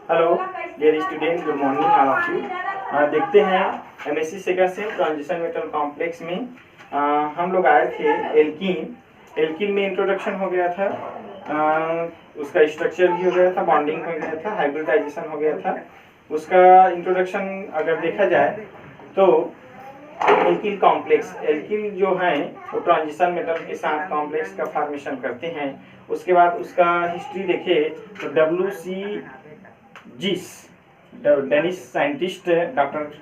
Hello dear student, good morning all of you. देखते हैं MSc second sem transition metal complex में हम लोग आए थे एल्कीन में इंट्रोडक्शन हो गया था। उसका स्ट्रक्चर भी हो गया था, बॉन्डिंग हो गया था, हाइब्रिडाइजेशन हो गया था। उसका इंट्रोडक्शन अगर देखा जाए तो एल्किल कॉम्प्लेक्स, एल्किल जो है वो ट्रांजिशन मेटल के साथ कॉम्प्लेक्स का फॉर्मेशन करते हैं। उसके बाद उसका हिस्ट्री देखे तो WC जिस, डेनिश साइंटिस्ट डॉक्टर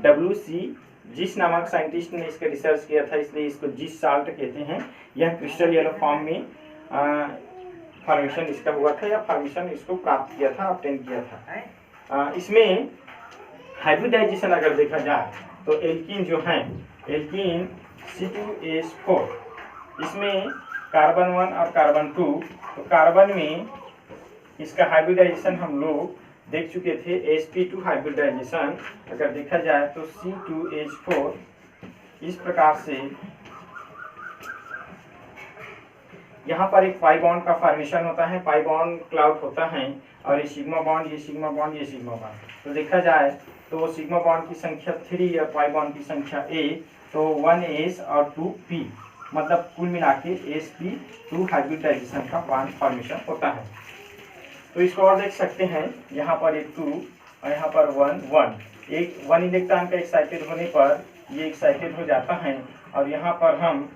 WC जिस नामक साइंटिस्ट ने इसका रिसर्च किया था, इसलिए इसको जिस साल्ट कहते हैं। यह क्रिस्टल येलो फॉर्म में फॉर्मेशन इसका हुआ था या फॉर्मेशन इसको प्राप्त किया था, ऑब्टेन किया था। इसमें हाइब्रिडाइजेशन अगर देखा जाए तो एल्कीन जो है, एल्कीन C2H4, इसमें कार्बन 1 और कार्बन 2, तो कार्बन में इसका हाइब्रिडाइजेशन हम लोग देख चुके थे। sp2 हाइब्रिडाइजेशन अगर देखा जाए तो C2H4 इस प्रकार से यहाँ पर एक पाई बॉन्ड का फॉर्मेशन होता है, पाई बॉन्ड क्लाउड होता है, और ये सिग्मा बॉन्ड, ये सिग्मा बॉन्ड, ये सिग्मा बॉन्ड। तो देखा जाए तो सिग्मा बॉन्ड की संख्या 3 और पाई बॉन्ड की संख्या A, तो 1S और 2P, मतलब कुल मिला के sp2 हाइब्रिडाइजेशन का बॉन्ड फॉर्मेशन होता है। तो इसको और देख सकते हैं, यहाँ पर एक 2 और यहाँ पर 1, एक 1 इलेक्ट्रॉन का एक्साइटेड होने पर ये एक्साइटेड हो जाता है, और यहाँ पर हम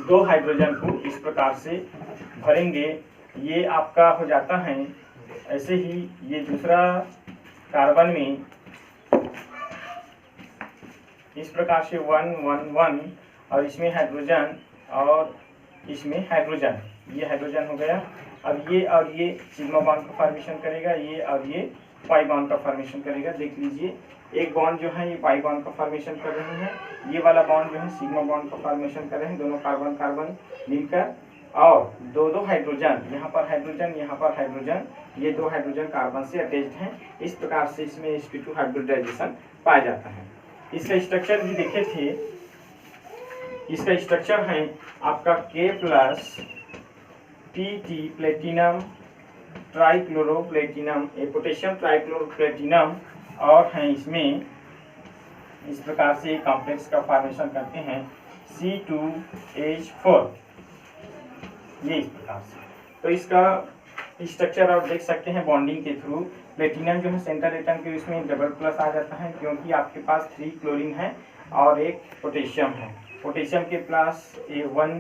दो हाइड्रोजन को इस प्रकार से भरेंगे, ये आपका हो जाता है। ऐसे ही ये दूसरा कार्बन में इस प्रकार से 1 1 1, और इसमें हाइड्रोजन और इसमें हाइड्रोजन, ये हाइड्रोजन हो गया। अब ये और ये सिग्मा बॉन्ड का फॉर्मेशन करेगा, ये और ये पाई बॉन्ड का फॉर्मेशन करेगा। देख लीजिए, एक बॉन्ड जो है ये पाई बॉन्ड का फॉर्मेशन कर रहे हैं, ये वाला बॉन्ड जो है सिग्मा बॉन्ड का फॉर्मेशन कर रहे हैं, दोनों कार्बन कार्बन मिलकर। और दो हाइड्रोजन, यहाँ पर हाइड्रोजन, यहाँ पर हाइड्रोजन, ये दो हाइड्रोजन कार्बन से अटैच्ड हैं। इस प्रकार से इसमें sp2 हाइब्रिडाइजेशन पाया जाता है। इसका स्ट्रक्चर भी देखे थे, इसका स्ट्रक्चर है आपका K+PT प्लेटिनम ट्राइक्लोरो प्लेटिनम, ये पोटेशियम ट्राइक्लोरो प्लेटिनम, और हैं इसमें इस प्रकार से कॉम्प्लेक्स का फॉर्मेशन करते हैं C2H4, ये इस प्रकार से। तो इसका स्ट्रक्चर आप देख सकते हैं बॉन्डिंग के थ्रू। प्लेटिनम जो है सेंटर एटम के उसमें डबल प्लस आ जाता है, क्योंकि आपके पास 3 क्लोरीन है और एक पोटेशियम है। पोटेशियम के प्लस 1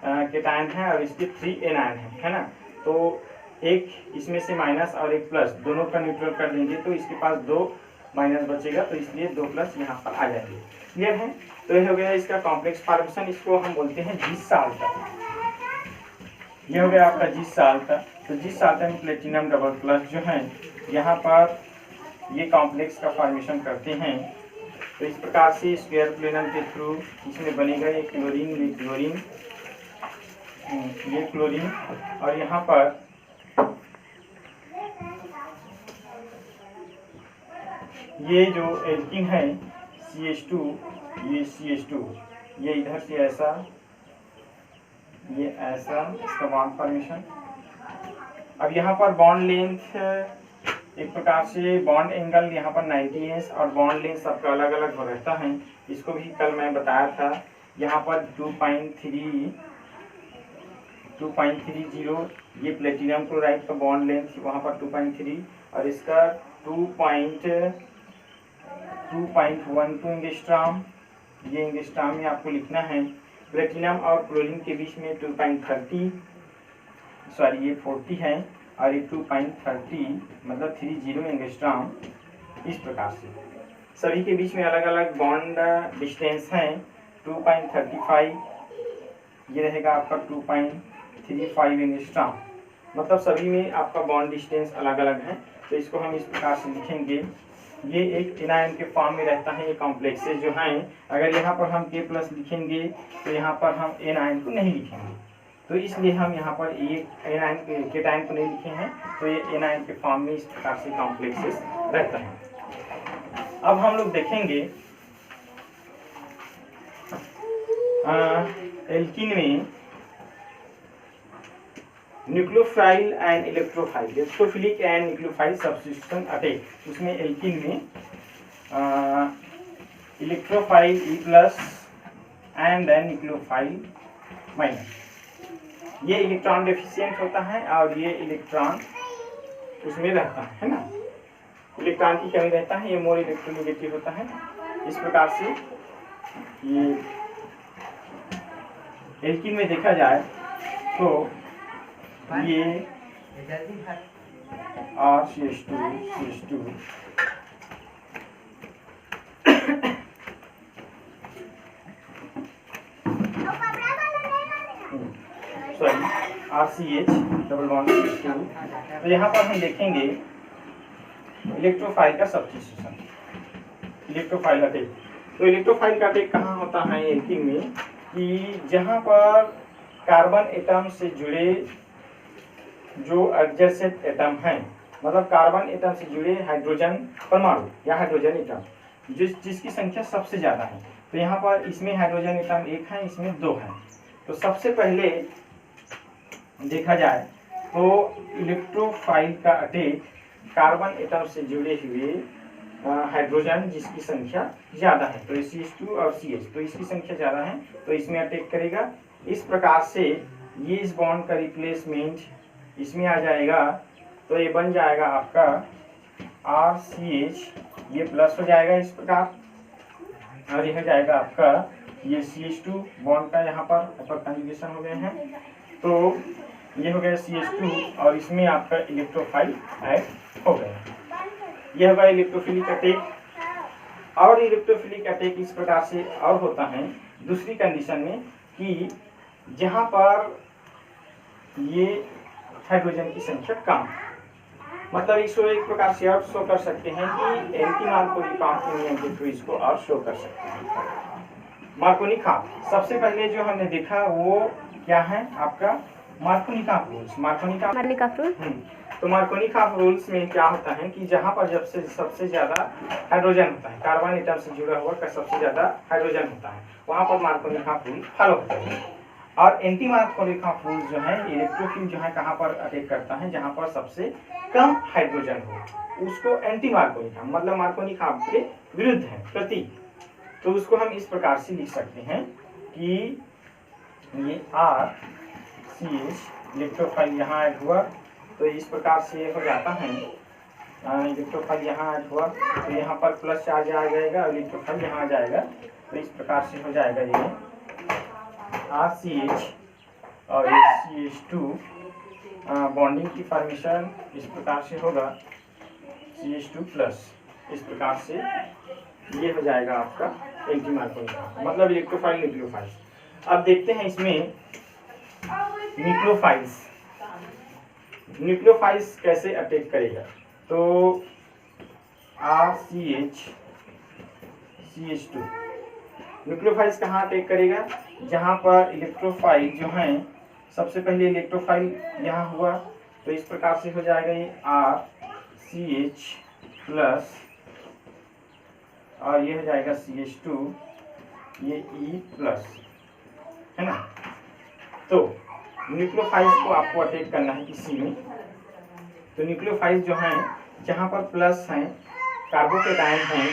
केटायन है और इसके 3 एनायन है ना। तो एक इसमें से माइनस और एक प्लस, दोनों का न्यूट्रल कर देंगे तो इसके पास 2 माइनस बचेगा, तो इसलिए 2 प्लस यहाँ पर आ जाएंगे। क्लियर है? तो ये हो गया इसका कॉम्प्लेक्स फॉर्मेशन, इसको हम बोलते हैं जिस साल्ट। ये हो गया आपका जिस साल्ट। तो जिस साल्ट में प्लेटिनम डबल प्लस जो है यहाँ पर ये कॉम्प्लेक्स का फॉर्मेशन करते हैं। तो इस प्रकार से स्क्वायर प्लेनम के थ्रू इसमें बनेगा ये क्लोरीन, ये क्लोरीन, ये क्लोरीन, और यहाँ पर ये जो एल्कीन है CH2, ये CH2, ये इधर से ऐसा, ये ऐसा, इसका बॉन्ड फॉर्मेशन। अब यहाँ पर बॉन्ड लेंथ एक प्रकार से बॉन्ड एंगल यहाँ पर 90 और बॉन्ड लेंथ सबका अलग अलग हो रहता है। इसको भी कल मैं बताया था। यहाँ पर 2.30 ये प्लेटिनम क्लोराइड का बॉन्ड लेंथ वहाँ पर 2.3, और इसका 2.12 एंगस्ट्रॉम, ये एंगस्ट्रॉम में आपको लिखना है। प्लेटिनम और क्लोरीन के बीच में 2.30, सॉरी ये 40 है, और ये 2.30 मतलब 30 एंगस्ट्रॉम। इस प्रकार से सभी के बीच में अलग अलग बॉन्ड डिस्टेंस हैं। 2.35 ये रहेगा आपका 2.35 एंगस्ट्रॉम, मतलब सभी में आपका बॉन्ड डिस्टेंस अलग अलग है। तो इसको हम इस प्रकार से लिखेंगे, ये एक एनायन के फॉर्म में रहता है। ये कॉम्प्लेक्सेस जो हैं, अगर यहाँ पर हम K+ लिखेंगे तो यहाँ पर हम एनायन को नहीं लिखेंगे, तो इसलिए हम यहाँ पर एक एनायन केटायन को नहीं लिखे हैं। तो ये एनायन के फॉर्म में इस प्रकार से कॉम्प्लेक्सेस रहता है। अब हम लोग देखेंगे एल्कीन में nucleophile and electrophile, electrophilic and nucleophile substitution attack, उसमें एल्कीन में electrophile E plus and then nucleophile minus. ये इलेक्ट्रॉन डेफिशिएंट होता है और ये इलेक्ट्रॉन उसमें रहता है ना, इलेक्ट्रॉन की कमी रहता है, ये मोर इलेक्ट्रोनेगेटिव होता है। इस प्रकार से ये एल्कीन में देखा जाए तो ये RCH2 RCH double bond CH2। तो यहाँ पर हम देखेंगे इलेक्ट्रोफाइल का सब्स्टिट्यूशन, इलेक्ट्रोफाइल अटैक। तो इलेक्ट्रोफाइल का अटैक कहाँ होता है एल्कीन में, कि जहाँ पर कार्बन एटम से जुड़े जो एडजेसेंट एटम हैं, मतलब कार्बन एटम से जुड़े हाइड्रोजन परमाणु या हाइड्रोजन एटम जिसकी संख्या सबसे ज़्यादा है। तो यहाँ पर इसमें हाइड्रोजन एटम 1 है, इसमें 2 है। तो सबसे पहले देखा जाए तो इलेक्ट्रोफाइल का अटैक कार्बन एटम से जुड़े हुए हाइड्रोजन जिसकी संख्या ज़्यादा है, तो CH2 और CH, तो इसकी संख्या ज़्यादा है तो इसमें अटैक करेगा। इस प्रकार से ये इस बॉन्ड का रिप्लेसमेंट इसमें आ जाएगा, तो ये बन जाएगा आपका RCH, ये प्लस हो जाएगा इस प्रकार, और यह जाएगा आपका ये CH2 बॉन्ड का यहाँ पर कंजुगेशन हो गए हैं, तो ये हो गया CH2 और इसमें आपका इलेक्ट्रोफाइल ऐड हो गया। यह होगा इलेक्ट्रोफिलिक अटैक। और इलेक्ट्रोफिलिक अटैक इस प्रकार से और होता है दूसरी कंडीशन में कि जहाँ पर ये हाइड्रोजन की संख्या कम, मतलब इसको एक प्रकार से और शो कर सकते हैं कि एंटी मार्कोनी खाप के नियम के थ्रू इसको और शो कर सकते हैं। मार्कोनी खाप सबसे पहले जो हमने देखा वो क्या है आपका मार्कोनी खाप रूल्स। मार्कोनी खाप रूल तो मार्कोनी खाप रूल्स में क्या होता है कि जहाँ पर जब से सबसे ज्यादा हाइड्रोजन होता है, कार्बन एटम से जुड़ा हुआ का सबसे ज्यादा हाइड्रोजन होता है, वहाँ पर मार्कोनी खाप रूल फॉलो होता है। और एंटी मार्कोनी खाप रूल जो है इलेक्ट्रोफिल जो है कहाँ पर अटैक करता है, जहाँ पर सबसे कम हाइड्रोजन हो उसको एंटी मार्कोनी खाप, मतलब मार्कोनी खाप के विरुद्ध है प्रतीक। तो उसको हम इस प्रकार से लिख सकते हैं कि ये RCH इलेक्ट्रोफाइल यहाँ ऐड हुआ, तो इस प्रकार से हो जाता है इलेक्ट्रोफाइल यहाँ ऐड हुआ तो यहाँ पर प्लस चार्ज आ जाएगा और इलेक्ट्रोफाइल यहाँ आ जाएगा, तो इस प्रकार से हो जाएगा ये RCH और CH2 बॉन्डिंग की फॉर्मेशन इस प्रकार से होगा CH2 प्लस, इस प्रकार से ये हो जाएगा आपका एंटी मार्कोनी खाप, मतलब इलेक्ट्रोफाइल न्यूक्लियोफाइल। अब देखते हैं इसमें न्यूक्लियोफाइल्स कैसे अटैक करेगा। तो RCH CH2 न्यूक्लियोफाइल्स कहाँ अटैक करेगा, जहाँ पर इलेक्ट्रोफाइल जो हैं सबसे पहले इलेक्ट्रोफाइल यहाँ हुआ, तो इस प्रकार से हो जाएगा ये RCH प्लस और ये हो जाएगा CH2 ये E प्लस, है ना। तो न्यूक्लियोफाइल्स को आपको अटैक करना है इसी में। तो न्यूक्लियोफाइल्स जो हैं जहाँ पर प्लस हैं कार्बोकेटायन हैं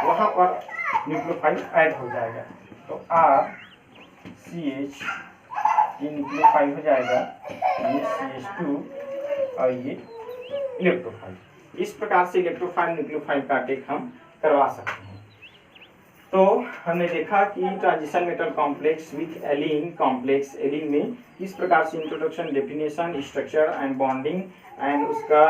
वहाँ पर न्यूक्लियोफाइल ऐड हो जाएगा, तो RCH ये न्यूक्लियोफाइल हो जाएगा, ये CH2 और ये इलेक्ट्रोफाइल। इस प्रकार से इलेक्ट्रोफाइल न्यूक्लियोफाइल का अटैक हम करवा सकते हैं। तो हमने देखा कि transition metal complex with alkene complex, alkene में किस प्रकार से introduction, definition, structure and bonding एंड उसका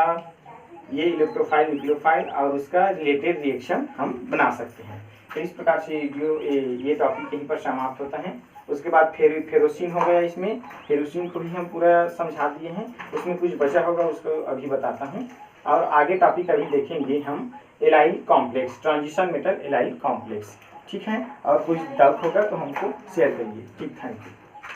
ये इलेक्ट्रोफाइल न्यूक्लियोफाइल और उसका रिलेटेड रिएक्शन हम बना सकते हैं। तो इस प्रकार से ये टॉपिक यहीं पर समाप्त होता है। उसके बाद फेरोसिन हो गया, इसमें फेरोसिन को भी हम पूरा समझा दिए हैं, उसमें कुछ बचा होगा उसको अभी बताता हूँ। और आगे टॉपिक अभी देखेंगे हम allyl complex, transition metal allyl complex, ठीक है। और कुछ डाउट होगा तो हमको शेयर करिए, ठीक, थैंक यू।